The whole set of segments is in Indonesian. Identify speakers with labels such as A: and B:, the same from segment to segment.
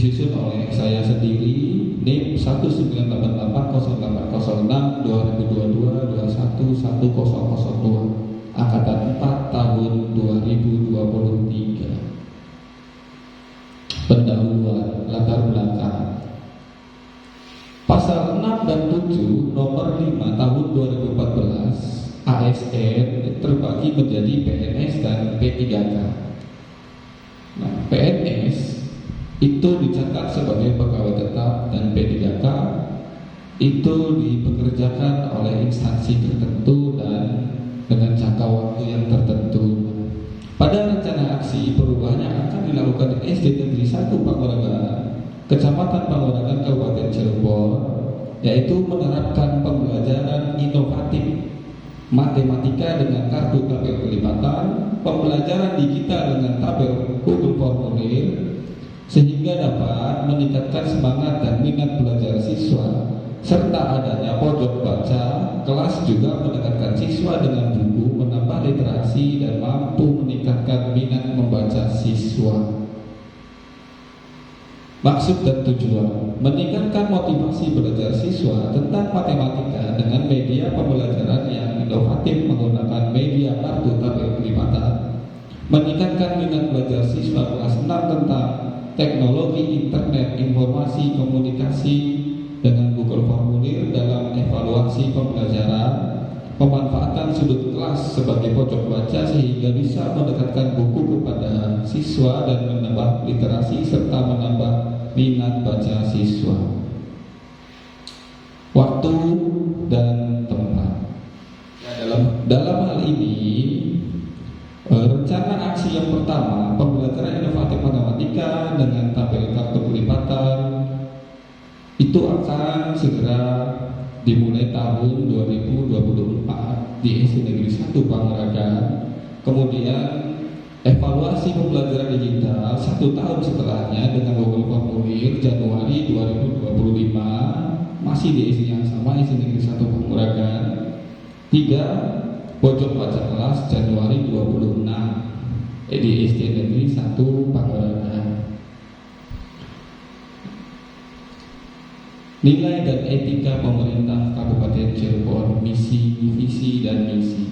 A: disusun oleh saya sendiri, NIM 19886 2022 angkatan 4 tahun 2023. Pendahuluan latar belakang. Pasal 6 dan 7 nomor 5 tahun 2014 ASN terbagi menjadi PNS dan P3K. Nah, PNS itu dicatat sebagai pegawai tetap dan P3K itu dipekerjakan oleh instansi tertentu dan dengan jangka waktu yang tertentu. Pada rencana aksi perubahannya akan dilakukan di SD Negeri 1 Panguragan, Kecamatan Panguragan, Kabupaten Cirebon, yaitu menerapkan pembelajaran inovatif matematika dengan kartu tabel kelipatan, pembelajaran digital dengan tabel Google Formulir, sehingga dapat meningkatkan semangat dan minat belajar siswa, serta adanya pojok baca. Kelas juga mendekatkan siswa dengan buku, menambah literasi dan mampu meningkatkan minat membaca siswa. Maksud dan tujuan: meningkatkan motivasi belajar siswa tentang matematika dengan media pembelajaran yang inovatif menggunakan media kartu tabel kelipatan, meningkatkan minat belajar siswa kelas 6 tentang teknologi internet informasi komunikasi dengan Google Formulir dalam evaluasi pembelajaran, pemanfaatan sudut kelas sebagai pojok baca sehingga bisa mendekatkan buku kepada siswa dan menambah literasi serta menambah minat baca siswa. Waktu dan tempat. Dalam hal ini rencana aksi yang pertama, pembelajaran inovatif matematika dengan tabel kartu kelipatan, itu akan segera dimulai tahun 2024 di SD Negeri 1 Panguragan. Kemudian evaluasi pembelajaran digital 1 tahun setelahnya dengan Google Formulir Januari 2025 masih di SD yang sama, SD Negeri 1 Panguragan. 3. Pojok baca kelas Januari 26 di SD Negeri 1 Panguragan. Nilai dan etika pemerintah Kabupaten Cirebon, misi, visi, dan misi.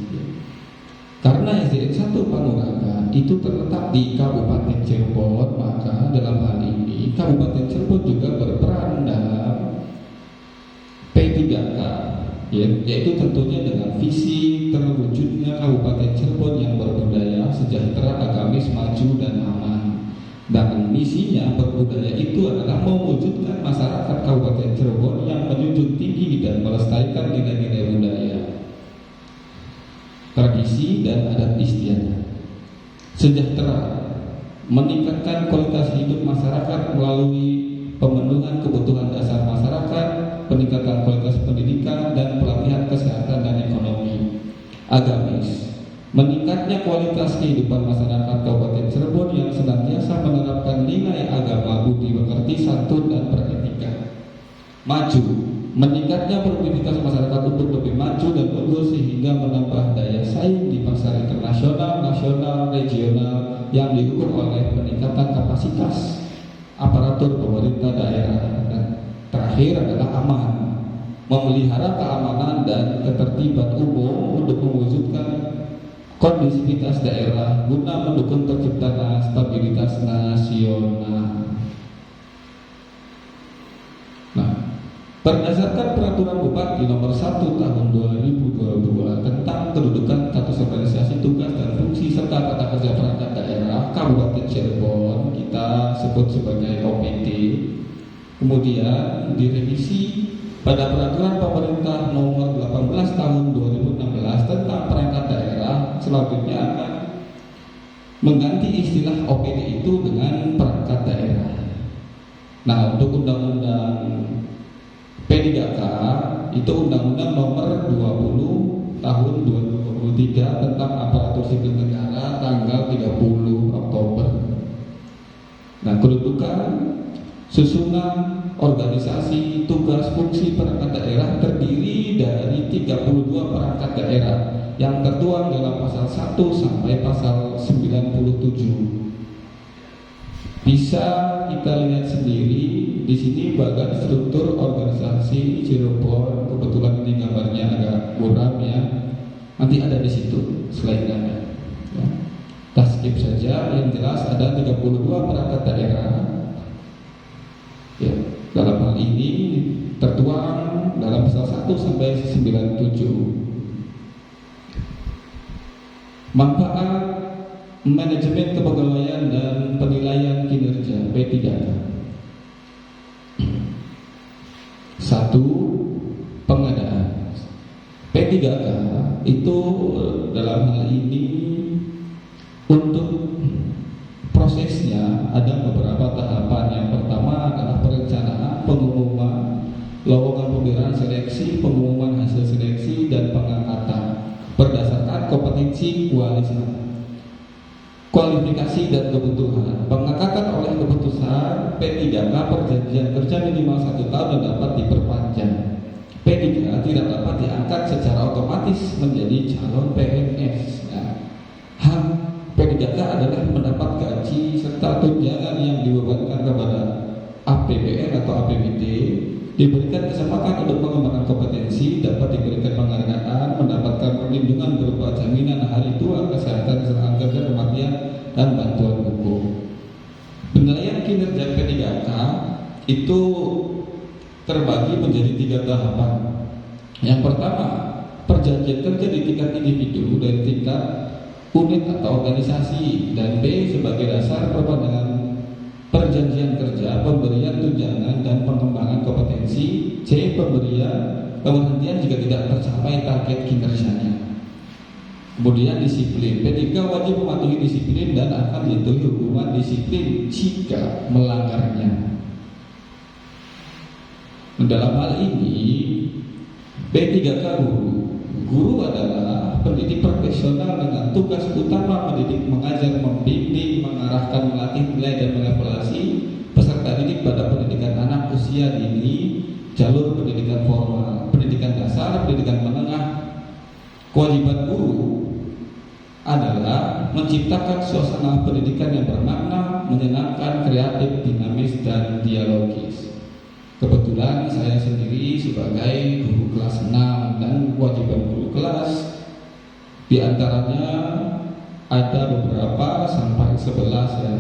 A: Karena SDN 1 Panguragan itu terletak di Kabupaten Cirebon, maka dalam hal ini Kabupaten Cirebon juga berperan dalam P3K, yaitu tentunya dengan visi terwujudnya Kabupaten Cirebon yang berbudaya, sejahtera, agamis, maju, dan aman. Dan misinya berbudaya itu adalah mewujudkan masyarakat Kabupaten Cirebon yang menjunjung tinggi dan melestarikan nilai-nilai budaya, tradisi, dan adat istiadat. Sejahtera, meningkatkan kualitas hidup masyarakat melalui pemenuhan kebutuhan dasar masyarakat, peningkatan kualitas pendidikan, dan pelatihan kesehatan dan ekonomi. Agamis, meningkatnya kualitas kehidupan masyarakat Kabupaten Cirebon yang senantiasa menerapkan nilai agama, budi pekerti, santun, dan beretika. Maju, meningkatnya produktivitas masyarakat untuk lebih maju dan unggul sehingga menambah daya saing di pasar internasional, nasional, regional yang diukur oleh peningkatan kapasitas aparatur pemerintah daerah. Dan terakhir adalah aman, memelihara keamanan dan ketertiban umum untuk mewujudkan kondisivitas daerah guna mendukung terciptanya stabilitas nasional. Nah, berdasarkan Peraturan Bupati Nomor 1 Tahun 2022 tentang kedudukan, status organisasi, tugas dan fungsi serta tata kerja perangkat daerah Kabupaten Cirebon, kita sebut sebagai OPD, kemudian direvisi pada Peraturan Pemerintah Nomor 18 Tahun 2016 tentang perangkat daerah. Selanjutnya akan mengganti istilah OPD itu dengan perangkat daerah. Nah, untuk undang-undang P3K itu Undang-Undang Nomor 20 Tahun 2023 tentang aparatur sipil negara tanggal 30 Oktober. Nah, kedudukan, susunan, organisasi, tugas, fungsi perangkat daerah terdiri dari 32 perangkat daerah yang tertuang dalam pasal 1 sampai pasal 97. Bisa kita lihat sendiri di sini bagian struktur organisasi Cirebon. Kebetulan ini gambarnya agak buram ya. Nanti ada di situ slide-nya. Ya. Kita skip saja. Yang jelas ada 32 perangkat daerah. Ya, dalam hal ini tertuang dalam pasal 1 sampai 97. Manfaat manajemen kepegawaian dan penilaian kinerja P3K. 1. Pengadaan. P3K itu dalam hal ini untuk prosesnya ada beberapa tahapan. Yang pertama adalah perencanaan, pengumuman, lowongan pemberian seleksi, pengumuman hasil seleksi, dan pengangkatan berdasarkan kompetensi kualifikasi dan kebutuhan. Pengangkatan oleh keputusan P3K perjanjian kerja minimal 1 tahun dan dapat diperpanjang. P3K tidak dapat diangkat secara otomatis menjadi calon PNS. Nah, hak P3K adalah mendapat gaji serta tunjangan yang dibebankan kepada APBN atau APBD, diberikan kesempatan untuk pengembangan kompetensi, dapat diberikan penghargaan, mendapatkan perlindungan berupa jaminan hari tua, kesehatan, kecelakaan kerja, kematian, dan bantuan hukum. Penilaian kinerja P3K itu terbagi menjadi 3 tahapan. Yang pertama, perjanjian kerja di tingkat individu dan tingkat unit atau organisasi, dan B sebagai dasar perbandingan perjanjian kerja, pemberian tunjangan dan pengembangan kompetensi. C pemberhentian jika tidak tercapai target kinerjanya. Kemudian disiplin. P3K wajib mematuhi disiplin dan akan dijatuhi hukuman disiplin jika melanggarnya. Dalam hal ini P3K guru adalah pendidik profesional dengan tugas utama mendidik, mengajar, membimbing, mengarahkan, melatih, menilai, dan mengevaluasi peserta didik pada pendidikan anak usia dini, jalur pendidikan formal, pendidikan dasar, pendidikan menengah. Kewajiban guru adalah menciptakan suasana pendidikan yang bermakna, menyenangkan, kreatif, dinamis, dan dialogis. Kebetulan saya sendiri sebagai guru kelas 6 dan kewajiban guru kelas diantaranya ada beberapa sampai 11 ya.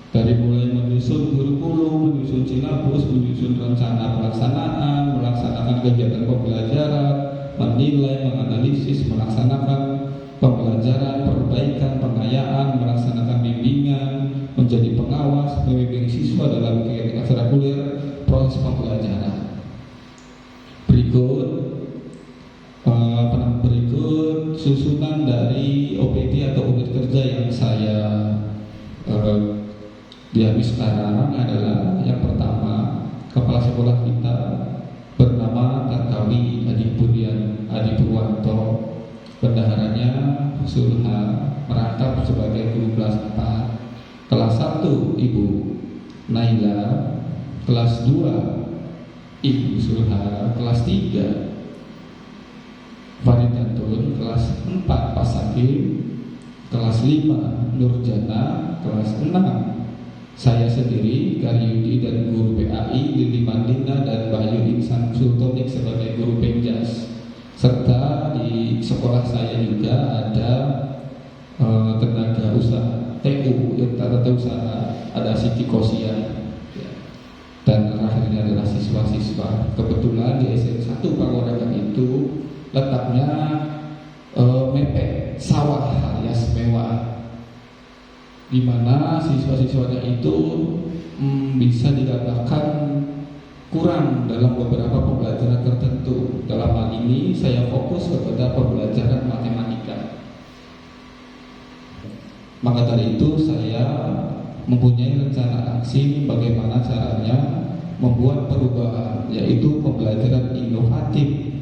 A: Dari mulai menyusun kurikulum, menyusun silabus, menyusun rencana pelaksanaan, melaksanakan kegiatan pembelajaran, menilai, menganalisis, melaksanakan pembelajaran, perbaikan, pengayaan, melaksanakan bimbingan, menjadi pengawas, membimbing siswa dalam kegiatan ekstrakurikuler, proses pembelajaran. Berikut susunan dari OPD atau unit kerja yang saya diambil sekarang adalah yang pertama, kepala sekolah kita bernama Tarkawi Adi Purwanto, bendaharanya Sulha, merangkap sebagai guru kelas 4. Kelas 1 Ibu Naila, kelas 2 Ibu Sulha, kelas 3 Faridantun, kelas 4 Pak Sakim, kelas 5 Nurjana, kelas 6 saya sendiri Karyudi dan guru PAI Lili Mandina dan Bayu Insan Sultonik sebagai guru penjas. Serta di sekolah saya juga ada tenaga usaha TU, tata usaha, ada Siti Kosia, dan terakhirnya adalah siswa-siswa. Kebetulan di SN1 Panguragan itu letaknya mepet sawah alias mewah, di mana siswa-siswanya itu bisa dikatakan kurang dalam beberapa pembelajaran tertentu. Dalam hal ini saya fokus kepada pembelajaran matematika. Maka dari itu saya mempunyai rencana aksi bagaimana caranya membuat perubahan, yaitu pembelajaran inovatif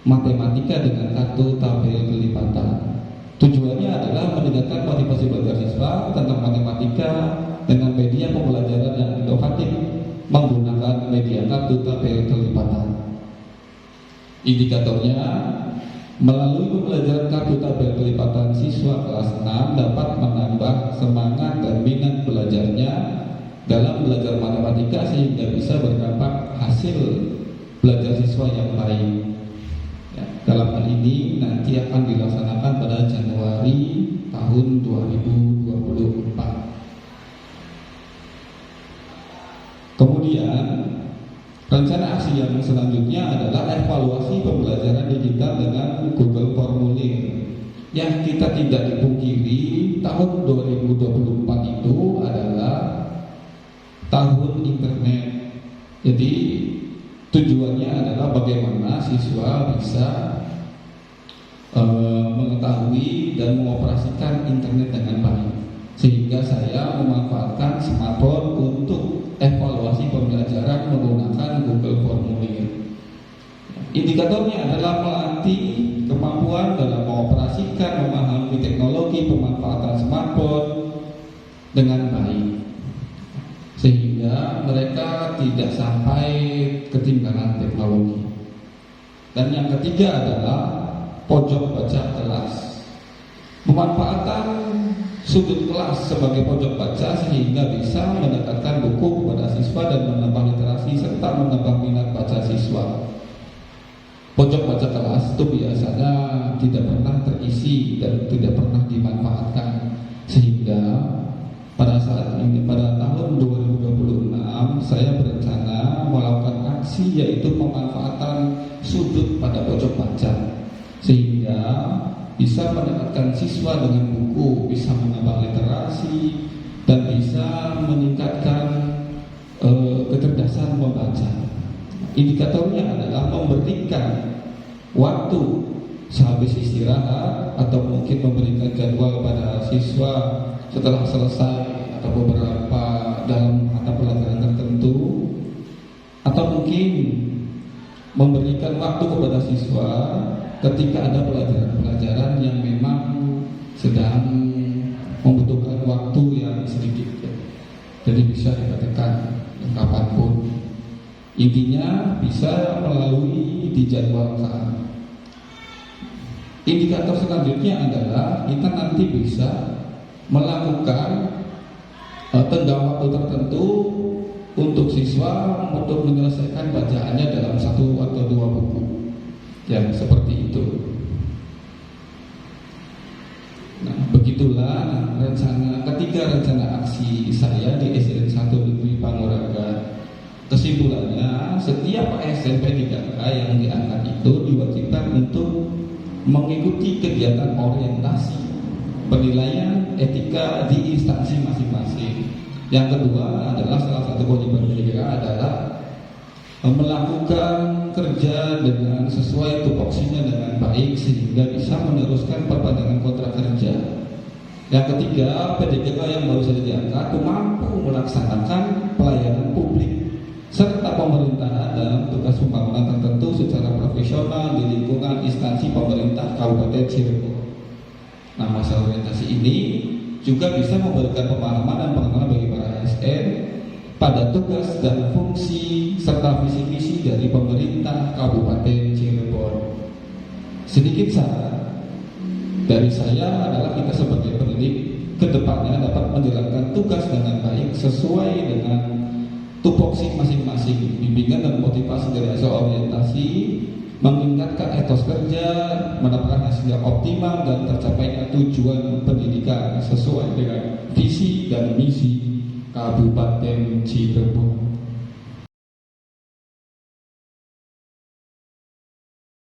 A: matematika dengan kartu tabel kelipatan. Tujuannya adalah meningkatkan motivasi belajar siswa tentang matematika dengan media pembelajaran yang inovatif menggunakan media kartu tabel kelipatan. Indikatornya, melalui pembelajaran kartu tabel kelipatan, siswa kelas 6 dapat menambah semangat dan minat belajarnya matematika sehingga bisa berdampak hasil belajar siswa yang baik. Ya, dalam hal ini nanti akan dilaksanakan pada Januari tahun 2024. Kemudian rencana aksi yang selanjutnya adalah evaluasi pembelajaran digital dengan Google Formulir. Yang kita tidak dipungkiri, tahun 2024 itu adalah tahun internet. Jadi tujuannya adalah bagaimana siswa bisa mengetahui dan mengoperasikan internet dengan baik. Sehingga saya memanfaatkan smartphone untuk evaluasi pembelajaran menggunakan Google Formulir. Indikatornya adalah melatih kemampuan dalam mengoperasikan, memahami teknologi, pemanfaatan smartphone dengan baik, sehingga mereka tidak sampai ketinggalan teknologi. Dan yang ketiga adalah pojok baca kelas. Pemanfaatan sudut kelas sebagai pojok baca sehingga bisa mendekatkan buku kepada siswa dan menambah literasi serta menambah minat baca siswa. Pojok baca kelas itu biasanya tidak pernah terisi dan tidak pernah dimanfaatkan, sehingga pada saat ini, pada tahun 2026 saya berencana melakukan aksi yaitu pemanfaatan sudut pada pojok baca, sehingga bisa mendekatkan siswa dengan buku, bisa menambah literasi, dan bisa meningkatkan kecerdasan membaca. Indikatornya adalah memberikan waktu sehabis istirahat atau mungkin memberikan jadwal pada siswa setelah selesai atau beberapa dalam mata pelajaran tertentu, atau mungkin memberikan waktu kepada siswa ketika ada pelajaran-pelajaran yang memang sedang membutuhkan waktu yang sedikit, jadi bisa dikatakan kapanpun. Intinya bisa melalui dijadwalkan. Indikator selanjutnya adalah kita nanti bisa melakukan tenggang waktu tertentu untuk siswa untuk menyelesaikan bacaannya dalam 1 atau 2 buku. Ya, seperti itu. Nah, begitulah ketiga rencana aksi saya di SDN 1 Negeri Panguragan. Kesimpulannya, setiap ASN P3K yang diangkat itu diwajibkan untuk mengikuti kegiatan orientasi penilaian etika di instansi masing-masing. Yang kedua adalah salah satu kewajiban P3K adalah melakukan kerja dengan sesuai tupoksinya dengan baik sehingga bisa meneruskan perpanjangan kontrak kerja. Yang ketiga, P3K yang baru saja diangkat mampu melaksanakan pelayanan publik serta pemerintahan dalam tugas pembangunan tertentu secara profesional di lingkungan instansi pemerintah Kabupaten Cirebon. Nah, masalah orientasi ini juga bisa memberikan pemahaman dan pengenalan bagi para ASN pada tugas dan fungsi serta visi-misi dari pemerintah Kabupaten Cirebon. Sedikit saran dari saya adalah kita sebagai pendidik kedepannya dapat menjalankan tugas dengan baik sesuai dengan tupoksi masing-masing. Bimbingan dan motivasi dari hasil orientasi meningkatkan etos kerja, mendapatkan hasil yang optimal dan tercapainya tujuan pendidikan sesuai dengan visi dan misi Kabupaten Cirebon.